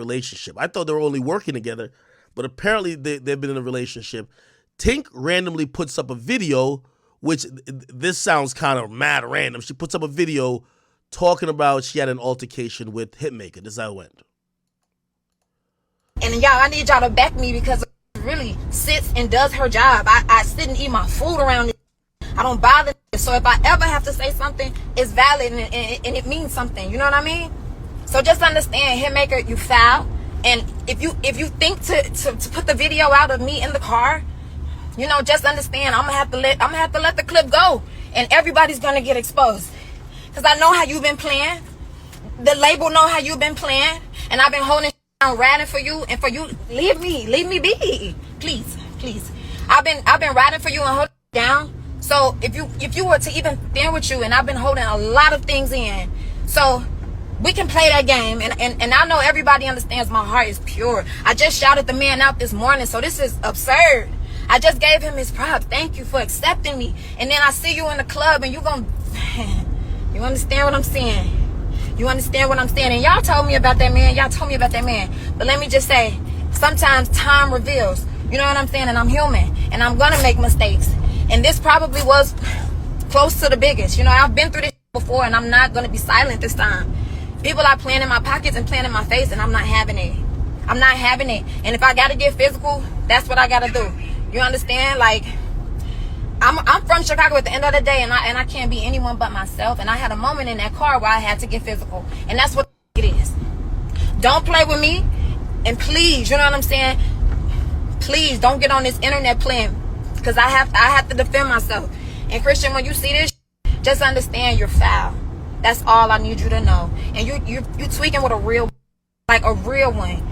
relationship. I thought they were only working together, but apparently they've been in a relationship. Tink randomly puts up a video, which this sounds kind of mad random. She puts up a video talking about she had an altercation with Hitmaka. This is how it went. And y'all, I need y'all to back me because really sits and does her job. I sit and eat my food around it. I don't bother. So if I ever have to say something, it's valid and it means something. You know what I mean? So just understand, Hitmaka, you foul. And if you think to put the video out of me in the car, you know, just understand I'm gonna have to let the clip go, and everybody's gonna get exposed. Cause I know how you've been playing. The label know how you've been playing, and I've been holding down, riding for you, and for you, leave me be, please. I've been riding for you and holding down. So if you were to even stand with you, and I've been holding a lot of things in, so we can play that game, and I know everybody understands my heart is pure. I just shouted the man out this morning, so this is absurd. I just gave him his props. Thank you for accepting me. And then I see you in the club, and you understand what I'm saying? You understand what I'm saying? And y'all told me about that man. But let me just say, sometimes time reveals. You know what I'm saying? And I'm human, and I'm gonna make mistakes. And this probably was close to the biggest. You know, I've been through this before, and I'm not gonna be silent this time. People are playing in my pockets and playing in my face, and I'm not having it. And if I gotta get physical, that's what I gotta do. You understand? Like, I'm from Chicago at the end of the day, and I can't be anyone but myself. And I had a moment in that car where I had to get physical, and that's what it is. Don't play with me, and please, you know what I'm saying? Please don't get on this internet playing, because I have to defend myself. And Christian, when you see this, just understand you're foul. That's all I need you to know. And you tweaking with a real one.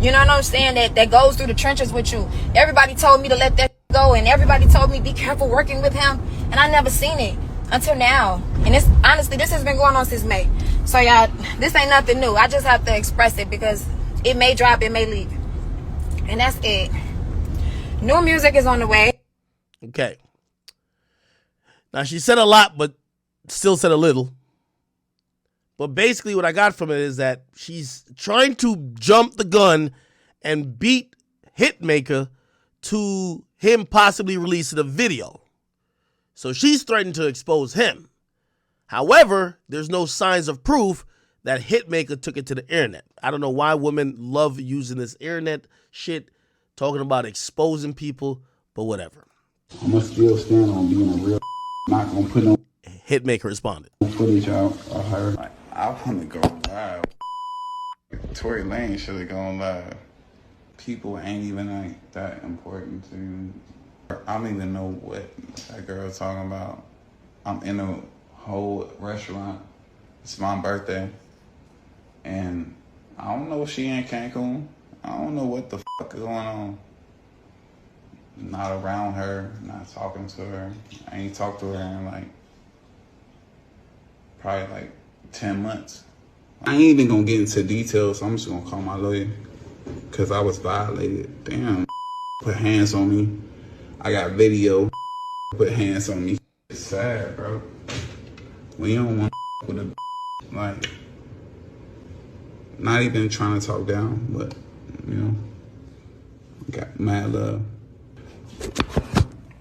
You know what I'm saying? That goes through the trenches with you. Everybody told me to let that go, and everybody told me be careful working with him, and I never seen it until now. And this, honestly, this has been going on since May. So y'all, this ain't nothing new. I just have to express it because it may drop, it may leave, and that's it. New music is on the way. Okay. Now she said a lot, but still said a little. But basically what I got from it is that she's trying to jump the gun and beat Hitmaka to him possibly releasing a video. So she's threatening to expose him. However, there's no signs of proof that Hitmaka took it to the internet. I don't know why women love using this internet shit, talking about exposing people, but whatever. I'm going to still stand on being a real not going to put no Hitmaka responded. Footage out of her. I want to go live. Tory Lane should have gone live. People ain't even like that important to me. I don't even know what that girl's talking about. I'm in a whole restaurant. It's my birthday. And I don't know if she in Cancun. I don't know what the fuck is going on. Not around her, not talking to her. I ain't talked to her in probably 10 months. I ain't even gonna get into details, so I'm just gonna call my lawyer. Cause I was violated. Damn, put hands on me. I got video, put hands on me. It's sad, bro. We don't want with a not even trying to talk down, but you know, got mad love.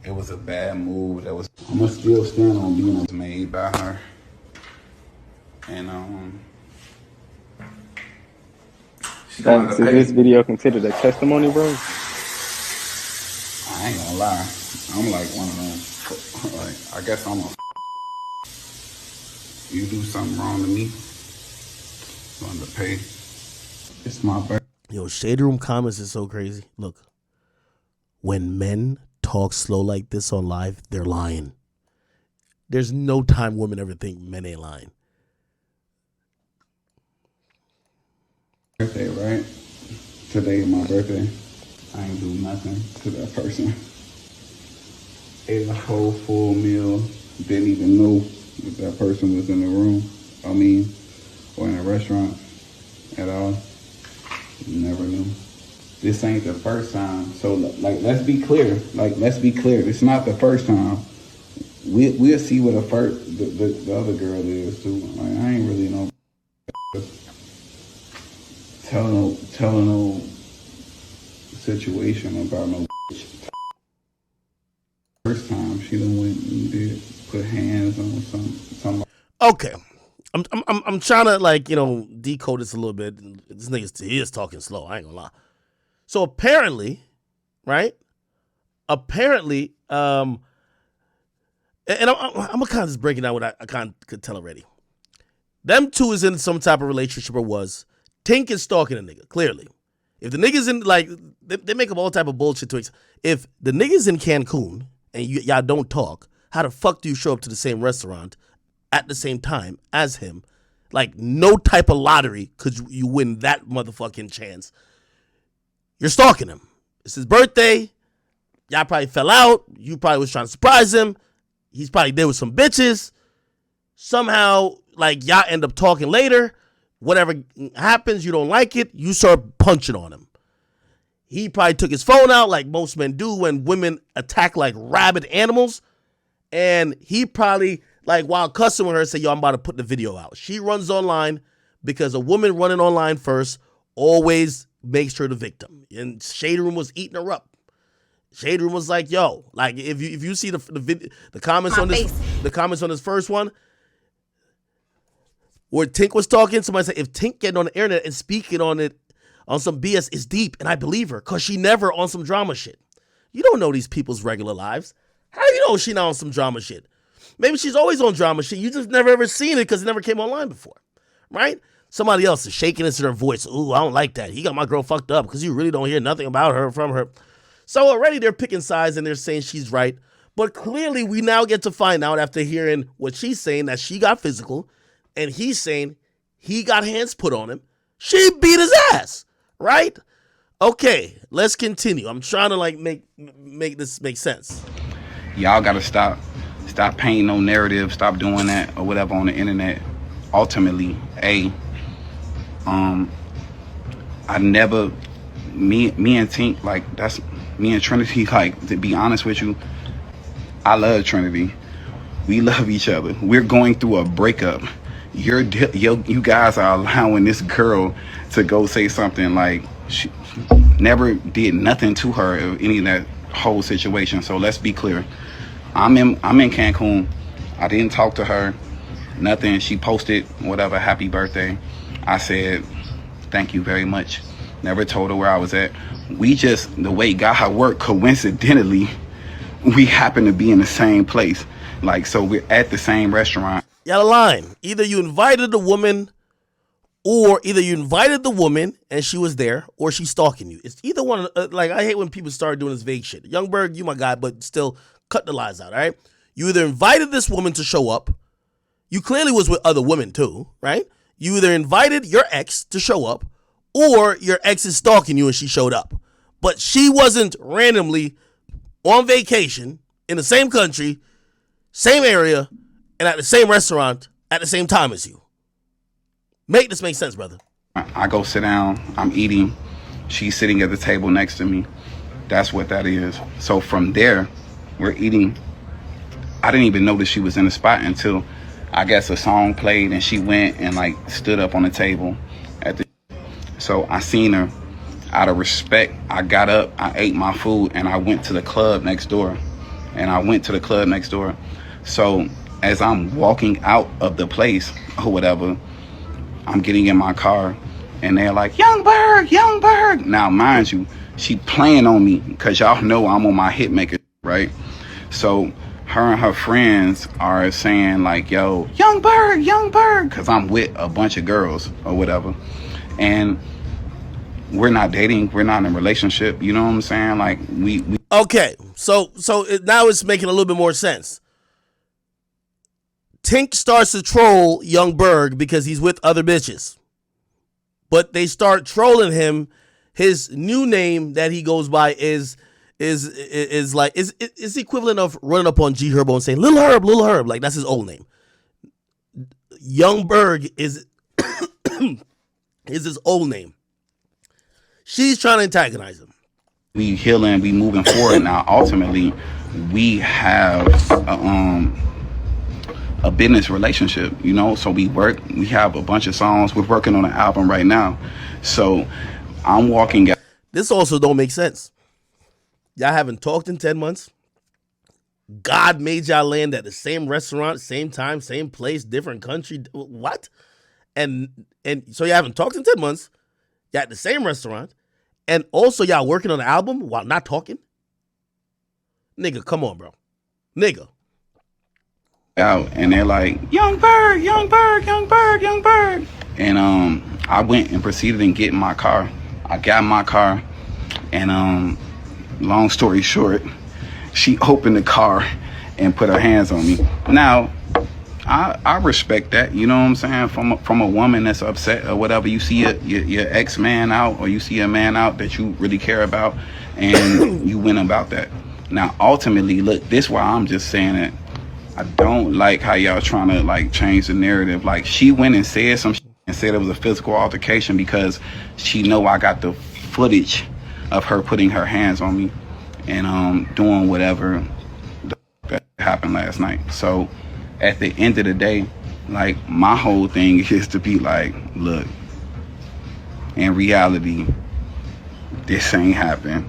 It was a bad move that was. I'm gonna still stand on being made by her. And Is this video considered a testimony, bro? I ain't gonna lie. I'm like one of them. I guess I'm a. You do something wrong to me, I'm gonna pay. It's my birthday. Yo, Shade Room comments is so crazy. Look, when men talk slow like this on live, they're lying. There's no time women ever think men ain't lying. Birthday, right? Today is my birthday. I ain't do nothing to that person. Ate a whole full meal. Didn't even know if that person was in the room. Or in a restaurant at all. Never knew. This ain't the first time. So let's be clear. It's not the first time. We'll see what the other girl is too. I ain't really know. telling no situation about no bitch. First time she done went and did put hands on something. Okay. I'm trying to, like, you know, decode this a little bit. This nigga, he is talking slow. I ain't gonna lie. So apparently, right? Apparently, and I'm gonna kind of just break it down what I kind of could tell already. Them two is in some type of relationship or was. Tink is stalking a nigga, clearly. If the nigga's in, like, they make up all type of bullshit to it. If the nigga's in Cancun and y'all don't talk, how the fuck do you show up to the same restaurant at the same time as him? Like, no type of lottery could you win that motherfucking chance. You're stalking him. It's his birthday. Y'all probably fell out. You probably was trying to surprise him. He's probably there with some bitches. Somehow, like, y'all end up talking later. Whatever happens, you don't like it, you start punching on him. He probably took his phone out like most men do when women attack like rabid animals. And he probably, like, while cussing with her, said, yo, I'm about to put the video out. She runs online because a woman running online first always makes her the victim. And Shade Room was eating her up. Shade Room was like, yo, like, if you see the comments on this, the comments on this first one, where Tink was talking, somebody said, if Tink getting on the internet and speaking on it, on some BS, is deep, and I believe her, because she never on some drama shit. You don't know these people's regular lives. How do you know she not on some drama shit? Maybe she's always on drama shit. You just never ever seen it because it never came online before, right? Somebody else is shaking into their voice. Ooh, I don't like that. He got my girl fucked up because you really don't hear nothing about her from her. So already they're picking sides and they're saying she's right. But clearly we now get to find out after hearing what she's saying that she got physical, and he's saying he got hands put on him. She beat his ass, right? Okay, let's continue. I'm trying to, like, make this make sense. Y'all gotta stop painting no narrative, stop doing that or whatever on the internet. Ultimately, I never, me and Tink, like, that's me and Trinity, like, to be honest with you, I love Trinity. We love each other. We're going through a breakup. You guys are allowing this girl to go say something like she never did nothing to her or any of that whole situation. So let's be clear. I'm in Cancun. I didn't talk to her. Nothing. She posted whatever, happy birthday. I said, thank you very much. Never told her where I was at. We just, the way God worked, coincidentally, we happen to be in the same place. Like, so we're at the same restaurant. Y'all line. Either you invited the woman and she was there, or she's stalking you. It's either one. Like, I hate when people start doing this vague shit. Young Berg, you my guy, but still cut the lies out, all right? You either invited this woman to show up. You clearly was with other women too, right? You either invited your ex to show up, or your ex is stalking you and she showed up. But she wasn't randomly on vacation in the same country, same area, and at the same restaurant at the same time as you. Make this make sense, brother. I go sit down. I'm eating. She's sitting at the table next to me. That's what that is. So from there, we're eating. I didn't even notice she was in the spot until I guess a song played and she went and, like, stood up on the table at the. So I seen her. Out of respect, I got up, I ate my food, and I went to the club next door. So as I'm walking out of the place or whatever, I'm getting in my car and they're like, Young Berg. Now, mind you, she playing on me because y'all know I'm on my Hitmaka, right? So her and her friends are saying, like, yo, Young Berg, because I'm with a bunch of girls or whatever. And we're not dating. We're not in a relationship. You know what I'm saying? Like, we Okay, so now it's making a little bit more sense. Tink starts to troll Young Berg because he's with other bitches. But they start trolling him. His new name that he goes by is the equivalent of running up on G Herbo and saying, Lil Herb. Like, that's his old name. Young Berg is his old name. She's trying to antagonize him. We healing, we moving forward now. Ultimately, we have a business relationship, you know. So we have a bunch of songs. We're working on an album right now. So I'm walking out. This also don't make sense. Y'all haven't talked in 10 months. God made y'all land at the same restaurant, same time, same place, different country. What? And so y'all haven't talked in 10 months. Y'all at the same restaurant. And also y'all working on an album while not talking? Nigga, come on, bro. Nigga. Out and they're like, Young Berg, Young Berg, Young Berg, Young Berg. And I went and proceeded and get in my car. I got in my car and long story short, she opened the car and put her hands on me. Now, I respect that, you know what I'm saying? From a woman that's upset or whatever, you see your ex-man out or you see a man out that you really care about and you went about that. Now, ultimately, look, this is why I'm just saying it. I don't like how y'all trying to like change the narrative. Like she went and said some shit and said it was a physical altercation because she know I got the footage of her putting her hands on me and doing whatever that happened last night. So at the end of the day, like my whole thing is to be like, look, in reality, this ain't happened.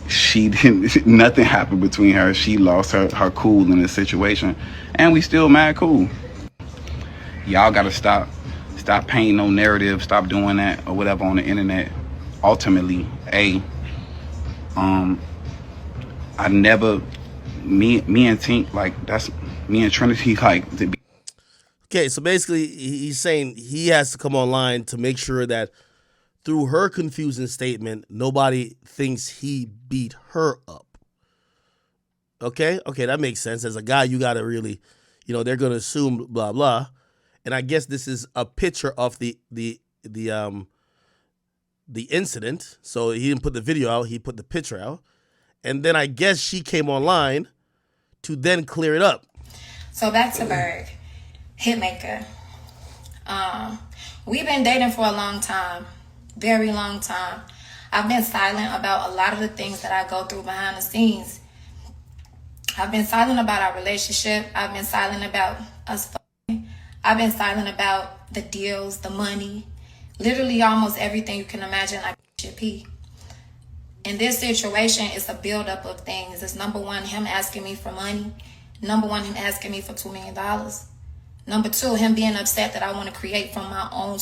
She didn't, nothing happened between her. She lost her cool in the situation and we still mad cool. Y'all gotta stop painting no narrative, stop doing that or whatever on the internet. Ultimately, I never, me and Tink, like that's me and Trinity, like to be. Okay, so basically he's saying he has to come online to make sure that through her confusing statement, nobody thinks he beat her up. Okay, that makes sense. As a guy, you gotta really, they're gonna assume blah blah, and I guess this is a picture of the incident. So he didn't put the video out; he put the picture out, and then I guess she came online to then clear it up. So back to Berg, Hitmaka. We've been dating for a long time. Very long time. I've been silent about a lot of the things that I go through behind the scenes. I've been silent about our relationship. I've been silent about us fucking. I've been silent about the deals, the money, literally almost everything you can imagine like should be. In this situation, it's a buildup of things. It's number one, him asking me for money. Number one, him asking me for $2 million. Number two, him being upset that I want to create from my own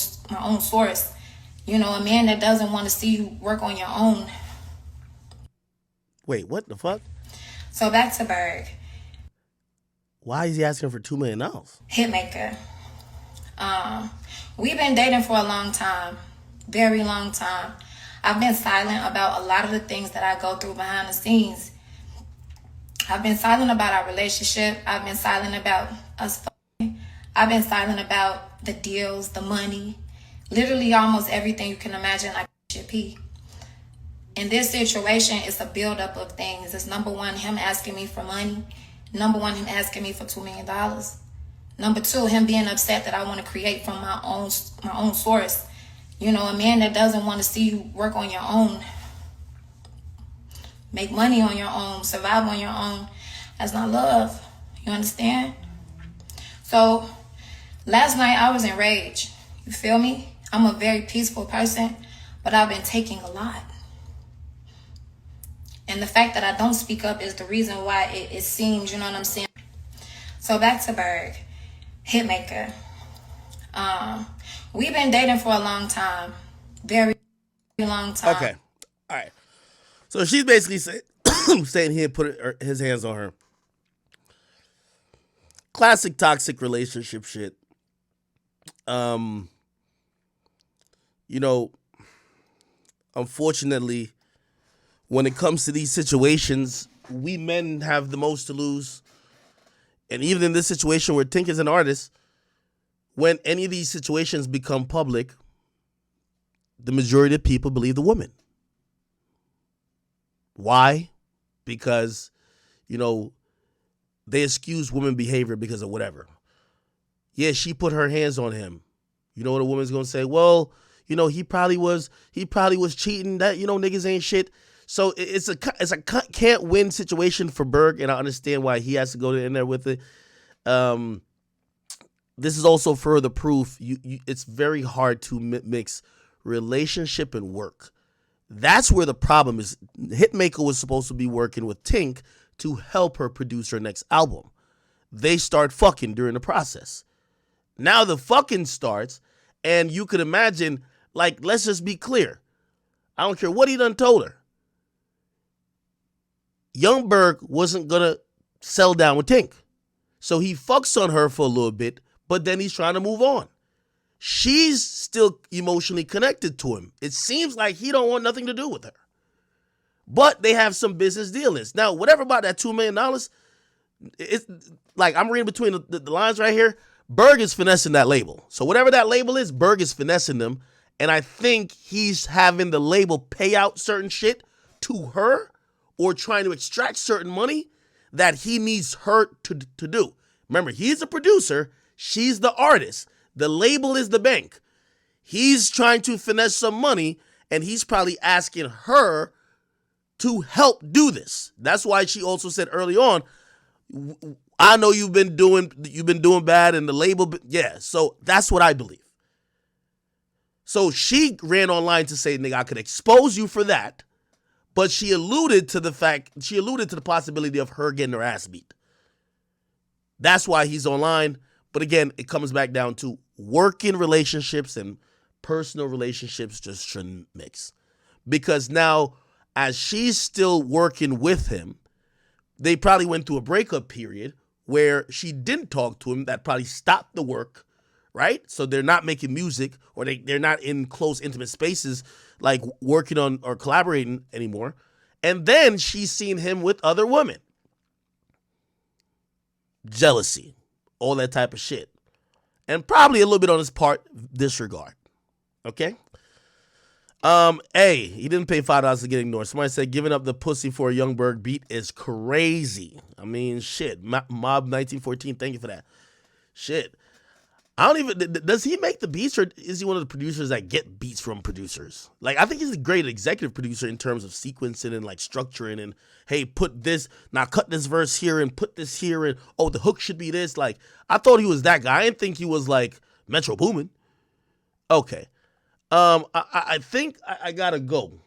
source. You know, a man that doesn't want to see you work on your own. Wait, what the fuck? So back to Berg. Why is he asking for $2 million? Hitmaka. We've been dating for a long time. Very long time. I've been silent about a lot of the things that I go through behind the scenes. I've been silent about our relationship. I've been silent about us fucking. I've been silent about the deals, the money. Literally almost everything you can imagine like should be. In this situation, it's a buildup of things. It's number one, him asking me for money. Number one, him asking me for $2 million. Number two, him being upset that I want to create from my own source. You know, a man that doesn't want to see you work on your own, make money on your own, survive on your own. That's not love. You understand? So last night I was enraged. You feel me? I'm a very peaceful person, but I've been taking a lot. And the fact that I don't speak up is the reason why it seems, you know what I'm saying? So back to Berg, Hitmaka. We've been dating for a long time. Very long time. Okay. All right. So she's basically saying he had put his hands on her. Classic toxic relationship shit. Unfortunately, when it comes to these situations, we men have the most to lose. And even in this situation where Tink is an artist, when any of these situations become public, the majority of people believe the woman. Why? Because, they excuse women behavior because of whatever. Yeah, she put her hands on him. You know what a woman's gonna say? Well, he probably was cheating. That niggas ain't shit. So it's a can't win situation for Berg, and I understand why he has to go in there with it. This is also further proof it's very hard to mix relationship and work. That's where the problem is. Hitmaka was supposed to be working with Tink to help her produce her next album. They start fucking during the process. Now the fucking starts, and you could imagine, like, let's just be clear. I don't care what he done told her. Young Berg wasn't gonna settle down with Tink. So he fucks on her for a little bit, but then he's trying to move on. She's still emotionally connected to him. It seems like he don't want nothing to do with her. But they have some business dealings. Now, whatever about that $2 million, it's like I'm reading between the lines right here. Berg is finessing that label. So whatever that label is, Berg is finessing them. And I think he's having the label pay out certain shit to her or trying to extract certain money that he needs her to do. Remember, he's a producer. She's the artist. The label is the bank. He's trying to finesse some money, and he's probably asking her to help do this. That's why she also said early on, I know you've been doing bad, and the label, yeah. So that's what I believe. So she ran online to say, nigga, I could expose you for that, but she alluded to the possibility of her getting her ass beat. That's why he's online. But again, it comes back down to working relationships and personal relationships just shouldn't mix. Because now, as she's still working with him, they probably went through a breakup period where she didn't talk to him. That probably stopped the work, right? So they're not making music, or they're not in close, intimate spaces like working on or collaborating anymore. And then she's seen him with other women. Jealousy. All that type of shit. And probably a little bit on his part, disregard. Okay? He didn't pay $5 to get ignored. Somebody said giving up the pussy for a Young Berg beat is crazy. I mean, shit. Mob 1914, thank you for that. Shit. I don't even, does he make the beats, or is he one of the producers that get beats from producers? Like, I think he's a great executive producer in terms of sequencing and like structuring and, hey, put this, now cut this verse here and put this here and, oh, the hook should be this. Like, I thought he was that guy. I didn't think he was like Metro Boomin. Okay. I think I gotta go.